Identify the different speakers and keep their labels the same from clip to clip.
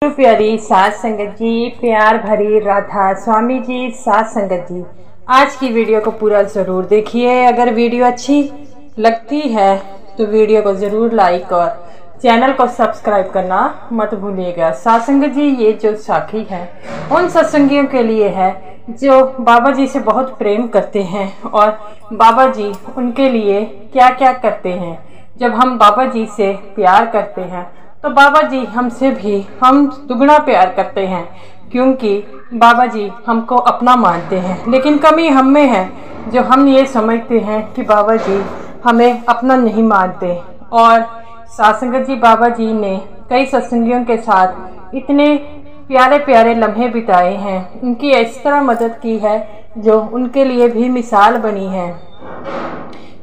Speaker 1: छोटू प्यारी साथ संगत जी, प्यार भरी राधा स्वामी जी, साथ संगत जी, आज की वीडियो को पूरा ज़रूर देखिए। अगर वीडियो अच्छी लगती है तो वीडियो को ज़रूर लाइक और चैनल को सब्सक्राइब करना मत भूलिएगा। साथ संगत जी, ये जो साखी है उन सत्संगियों के लिए है जो बाबा जी से बहुत प्रेम करते हैं और बाबा जी उनके लिए क्या क्या करते हैं। जब हम बाबा जी से प्यार करते हैं तो बाबा जी हमसे भी हम दुगना प्यार करते हैं, क्योंकि बाबा जी हमको अपना मानते हैं। लेकिन कमी हम में है जो हम ये समझते हैं कि बाबा जी हमें अपना नहीं मानते। और सत्संगत जी, बाबा जी ने कई सत्संगियों के साथ इतने प्यारे प्यारे लम्हे बिताए हैं, उनकी इस तरह मदद की है जो उनके लिए भी मिसाल बनी है।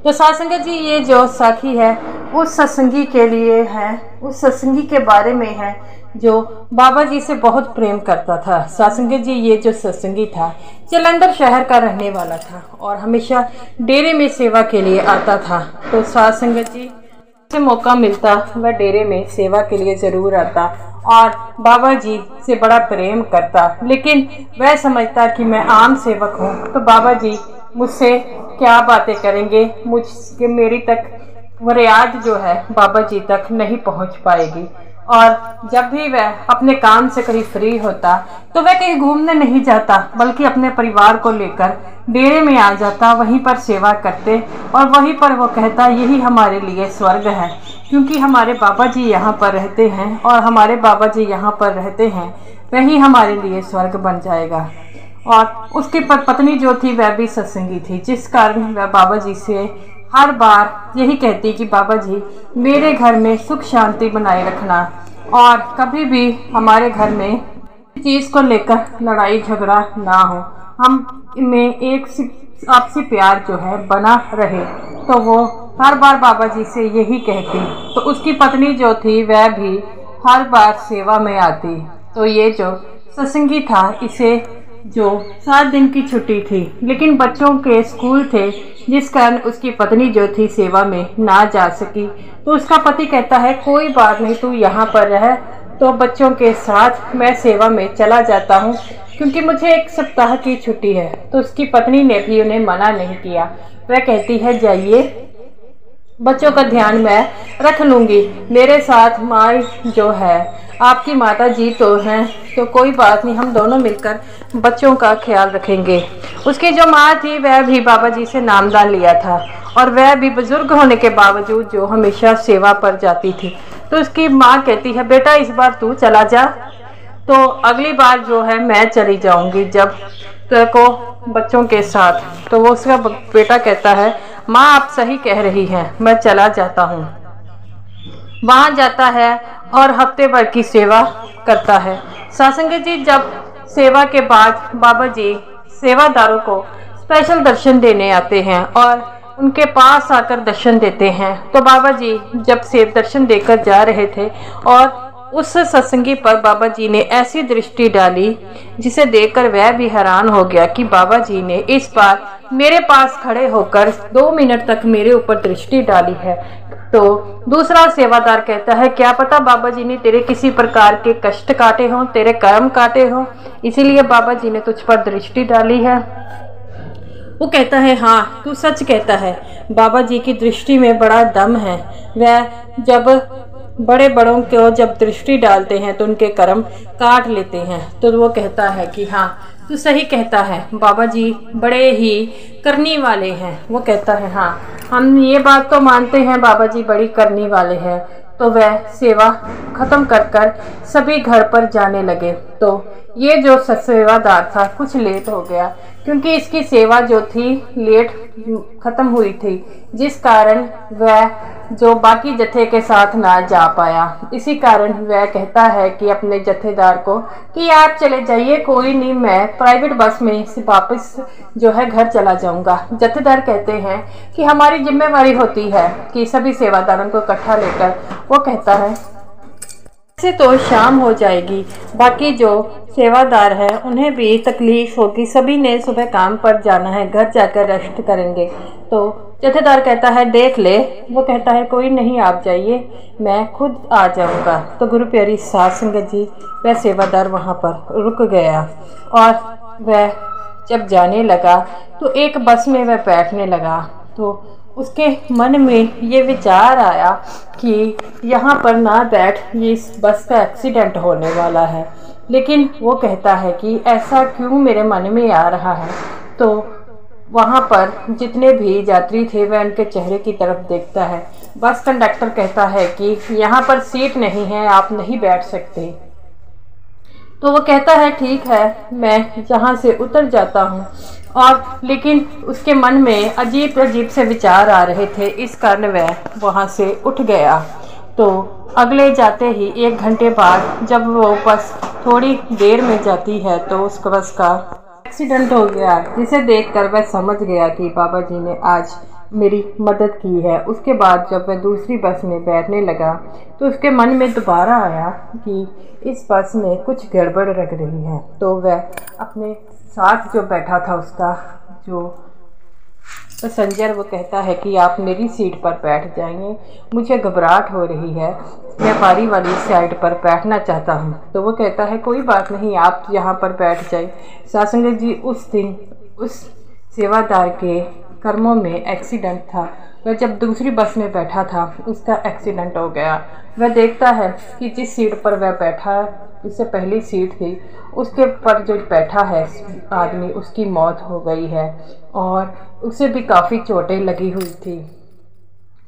Speaker 1: तो सत्संगत जी, ये जो साखी है उस सत्संगी के लिए है, उस सत्संगी के बारे में है जो बाबा जी से बहुत प्रेम करता था। सत्संगत जी, ये जो सत्संगी था जालंधर शहर का रहने वाला था और हमेशा डेरे में सेवा के लिए आता था। तो सत्संगत जी से मौका मिलता वह डेरे में सेवा के लिए ज़रूर आता और बाबा जी से बड़ा प्रेम करता। लेकिन वह समझता कि मैं आम सेवक हूँ तो बाबा जी मुझसे क्या बातें करेंगे, मुझके मेरी तक फरियाद जो है बाबा जी तक नहीं पहुँच पाएगी। और जब भी वह अपने काम से कहीं फ्री होता तो वह कहीं घूमने नहीं जाता, बल्कि अपने परिवार को लेकर डेरे में आ जाता, वहीं पर सेवा करते और वहीं पर वो कहता यही हमारे लिए स्वर्ग है, क्योंकि हमारे बाबा जी यहाँ पर रहते हैं और हमारे बाबा जी यहाँ पर रहते हैं, वही हमारे लिए स्वर्ग बन जाएगा। और उसकी पत्नी जो थी वह भी सत्संगी थी, जिस कारण वह बाबा जी से हर बार यही कहती कि बाबा जी मेरे घर में सुख शांति बनाए रखना और कभी भी हमारे घर में चीज़ को लेकर लड़ाई झगड़ा ना हो, हम में एक आपसी प्यार जो है बना रहे। तो वो हर बार बाबा जी से यही कहती। तो उसकी पत्नी जो थी वह भी हर बार सेवा में आती। तो ये जो सत्संगी था, इसे जो 7 दिन की छुट्टी थी, लेकिन बच्चों के स्कूल थे, जिस कारण उसकी पत्नी जो थी सेवा में ना जा सकी। तो उसका पति कहता है कोई बात नहीं, तू यहाँ पर रह, तो बच्चों के साथ मैं सेवा में चला जाता हूँ, क्योंकि मुझे 1 सप्ताह की छुट्टी है। तो उसकी पत्नी ने भी उन्हें मना नहीं किया। वह कहती है जाइए, बच्चों का ध्यान मैं रख लूँगी, मेरे साथ माँ जो है आपकी माता जी तो हैं, तो कोई बात नहीं, हम दोनों मिलकर बच्चों का ख्याल रखेंगे। उसकी जो माँ थी वह भी बाबा जी से नामदान लिया था और वह भी बुजुर्ग होने के बावजूद जो हमेशा सेवा पर जाती थी। तो उसकी माँ कहती है बेटा इस बार तू चला जा, तो अगली बार जो है मैं चली जाऊंगी जब तेरे को बच्चों के साथ। तो वो उसका बेटा कहता है माँ आप सही कह रही हैं, मैं चला जाता हूँ। वहाँ जाता है और हफ्ते भर की सेवा करता है। सत्संगत जी, जब सेवा के बाद बाबा जी सेवादारों को स्पेशल दर्शन देने आते हैं और उनके पास आकर दर्शन देते हैं, तो बाबा जी जब सेव दर्शन देकर जा रहे थे और उस सत्संगी पर बाबा जी ने ऐसी दृष्टि डाली जिसे देखकर वह भी हैरान हो गया कि बाबा जी ने इस बार मेरे पास खड़े होकर 2 मिनट तक मेरे ऊपर दृष्टि डाली है। तो दूसरा सेवादार कहता है क्या पता बाबा जी ने तेरे किसी प्रकार के कष्ट काटे हों, तेरे कर्म काटे हों, इसीलिए बाबा जी ने तुझ पर दृष्टि डाली है। वो कहता है हाँ तू सच कहता है, बाबा जी की दृष्टि में बड़ा दम है। वह जब बड़े बड़ों को जब दृष्टि डालते हैं तो उनके कर्म काट लेते हैं। तो वो कहता है कि हाँ तू सही कहता है, बाबा जी बड़े ही करनी वाले हैं। वो कहता है हाँ हम ये बात तो मानते हैं, बाबा जी बड़ी करनी वाले हैं। तो वह सेवा खत्म कर सभी घर पर जाने लगे। तो ये जो सेवादार था कुछ लेट हो गया, क्योंकि इसकी सेवा जो थी लेट खत्म हुई थी, जिस कारण वह जो बाकी जत्थे के साथ ना जा पाया। इसी कारण वह कहता है कि अपने जत्थेदार को कि आप चले जाइए, कोई नहीं, मैं प्राइवेट बस में से वापस जो है घर चला जाऊंगा। जत्थेदार कहते हैं कि हमारी जिम्मेवारी होती है कि सभी सेवादारों को इकट्ठा लेकर। वो कहता है से तो शाम हो जाएगी, बाकी जो सेवादार है उन्हें भी तकलीफ होगी, सभी ने सुबह काम पर जाना है, घर जाकर रेस्ट करेंगे। तो जत्थेदार कहता है देख ले। वो कहता है कोई नहीं, आप जाइए, मैं खुद आ जाऊंगा। तो गुरु प्यारी साध संगत जी वह सेवादार वहाँ पर रुक गया और वह जब जाने लगा तो एक बस में वह बैठने लगा। तो उसके मन में ये विचार आया कि यहाँ पर ना बैठ, ये इस बस का एक्सीडेंट होने वाला है। लेकिन वो कहता है कि ऐसा क्यों मेरे मन में आ रहा है। तो वहाँ पर जितने भी यात्री थे वह उनके चेहरे की तरफ देखता है। बस कंडक्टर कहता है कि यहाँ पर सीट नहीं है, आप नहीं बैठ सकते। तो वो कहता है ठीक है, मैं जहाँ से उतर जाता हूँ। और लेकिन उसके मन में अजीब अजीब से विचार आ रहे थे, इस कारण वह वहाँ से उठ गया। तो अगले जाते ही 1 घंटे बाद जब वो बस थोड़ी देर में जाती है तो उस बस का एक्सीडेंट हो गया, जिसे देखकर वह समझ गया कि बाबा जी ने आज मेरी मदद की है। उसके बाद जब वह दूसरी बस में बैठने लगा तो उसके मन में दोबारा आया कि इस बस में कुछ गड़बड़ लग रही है। तो वह अपने साथ जो बैठा था उसका जो पैसेंजर, वो कहता है कि आप मेरी सीट पर बैठ जाएंगे, मुझे घबराहट हो रही है, मैं बारी वाली साइड पर बैठना चाहता हूँ। तो वो कहता है कोई बात नहीं, आप यहाँ पर बैठ जाए। साध संगत जी उस दिन उस सेवादार के कर्मों में एक्सीडेंट था। वह जब दूसरी बस में बैठा था उसका एक्सीडेंट हो गया। वह देखता है कि जिस सीट पर वह बैठा, इससे पहली सीट थी, उसके पर जो बैठा है आदमी, उसकी मौत हो गई है और उसे भी काफ़ी चोटें लगी हुई थी।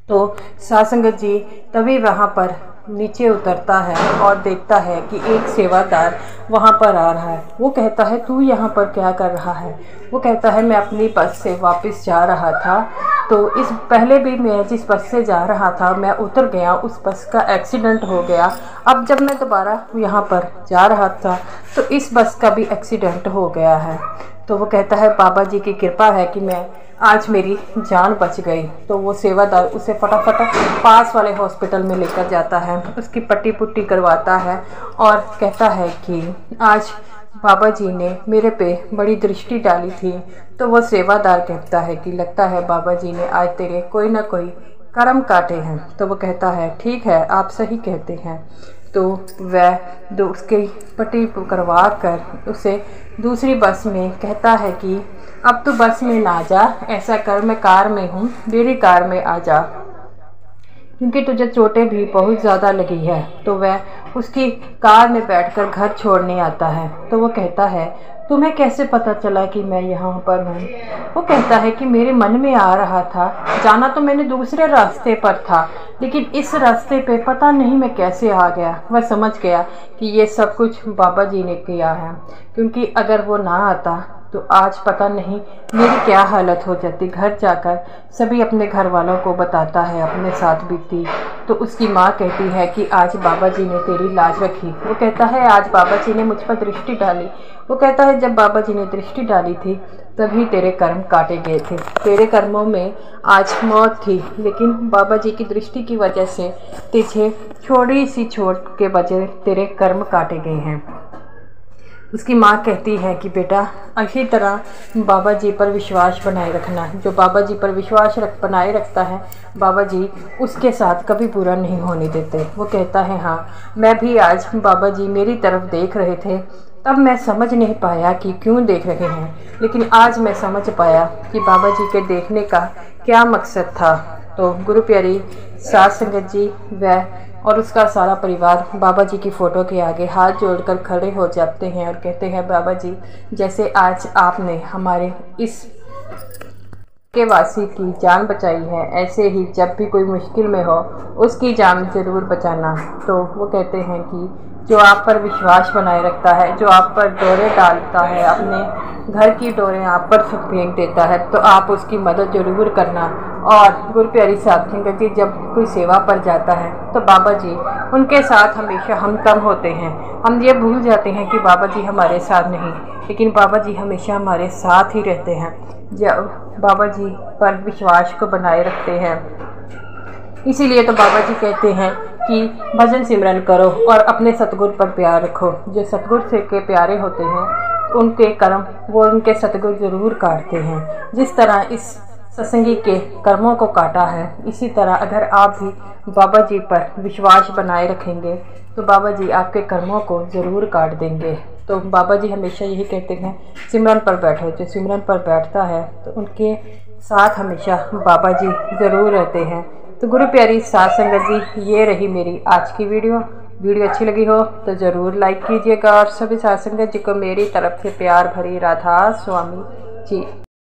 Speaker 1: तो साध संगत जी तभी वहाँ पर नीचे उतरता है और देखता है कि एक सेवादार वहाँ पर आ रहा है। वो कहता है तू यहाँ पर क्या कर रहा है। वो कहता है मैं अपनी बस से वापस जा रहा था, तो इस पहले भी मैं जिस बस से जा रहा था मैं उतर गया, उस बस का एक्सीडेंट हो गया। अब जब मैं दोबारा यहाँ पर जा रहा था तो इस बस का भी एक्सीडेंट हो गया है। तो वो कहता है बाबा जी की कृपा है कि मैं आज मेरी जान बच गई। तो वो सेवादार उसे फटाफट पास वाले हॉस्पिटल में लेकर जाता है, उसकी पट्टी पुट्टी करवाता है और कहता है कि आज बाबा जी ने मेरे पे बड़ी दृष्टि डाली थी। तो वो सेवादार कहता है कि लगता है बाबा जी ने आज तेरे कोई ना कोई कर्म काटे हैं। तो वो कहता है ठीक है, आप सही कहते हैं। तो वह उसकी पट्टी करवा कर उसे दूसरी बस में कहता है कि अब तो बस में ना जा, ऐसा कर मैं कार में हूँ, मेरी कार में आ जा, क्योंकि तुझे चोटें भी बहुत ज़्यादा लगी है। तो वह उसकी कार में बैठकर घर छोड़ने आता है। तो वो कहता है तुम्हें कैसे पता चला कि मैं यहाँ पर हूँ। वो कहता है कि मेरे मन में आ रहा था, जाना तो मैंने दूसरे रास्ते पर था, लेकिन इस रास्ते पे पता नहीं मैं कैसे आ गया। वह समझ गया कि ये सब कुछ बाबा जी ने किया है, क्योंकि अगर वो ना आता तो आज पता नहीं मेरी क्या हालत हो जाती। घर जाकर सभी अपने घर वालों को बताता है अपने साथ बीती। तो उसकी माँ कहती है कि आज बाबा जी ने तेरी लाज रखी। वो कहता है आज बाबा जी ने मुझ पर दृष्टि डाली। वो कहता है जब बाबा जी ने दृष्टि डाली थी तभी तेरे कर्म काटे गए थे, तेरे कर्मों में आज मौत थी, लेकिन बाबा जी की दृष्टि की वजह से तुझे थोड़ी सी चोट के वजह तेरे कर्म काटे गए हैं। उसकी माँ कहती है कि बेटा इसी तरह बाबा जी पर विश्वास बनाए रखना। जो बाबा जी पर विश्वास बनाए रखता है, बाबा जी उसके साथ कभी बुरा नहीं होने देते। वो कहता है हाँ, मैं भी आज बाबा जी मेरी तरफ देख रहे थे, तब मैं समझ नहीं पाया कि क्यों देख रहे हैं, लेकिन आज मैं समझ पाया कि बाबा जी के देखने का क्या मकसद था। तो गुरु प्यारी साध संगत जी वह और उसका सारा परिवार बाबा जी की फ़ोटो के आगे हाथ जोड़कर खड़े हो जाते हैं और कहते हैं बाबा जी जैसे आज आपने हमारे इस के वासी की जान बचाई है, ऐसे ही जब भी कोई मुश्किल में हो उसकी जान ज़रूर बचाना। तो वो कहते हैं कि जो आप पर विश्वास बनाए रखता है, जो आप पर डोरे डालता है, अपने घर की डोरें आप पर फेंक देता है, तो आप उसकी मदद ज़रूर करना। और गुरु प्यारी साध संगत जी जब कोई सेवा पर जाता है तो बाबा जी उनके साथ हमेशा हम कम होते हैं। हम ये भूल जाते हैं कि बाबा जी हमारे साथ नहीं, लेकिन बाबा जी हमेशा हमारे साथ ही रहते हैं जब बाबा जी पर विश्वास को बनाए रखते हैं। इसीलिए तो बाबा जी कहते हैं कि भजन सिमरन करो और अपने सतगुरु पर प्यार रखो। जो सतगुरु से के प्यारे होते हैं उनके कर्म वो उनके सतगुरु ज़रूर काटते हैं। जिस तरह इस सत्संगी के कर्मों को काटा है, इसी तरह अगर आप भी बाबा जी पर विश्वास बनाए रखेंगे तो बाबा जी आपके कर्मों को ज़रूर काट देंगे। तो बाबा जी हमेशा यही कहते हैं, सिमरन पर बैठो। जो सिमरन पर बैठता है तो उनके साथ हमेशा बाबा जी ज़रूर रहते हैं। तो गुरु प्यारी साध संगत जी, ये रही मेरी आज की वीडियो अच्छी लगी हो तो ज़रूर लाइक कीजिएगा और सभी साध संगत जी को मेरी तरफ से प्यार भरी राधा स्वामी जी।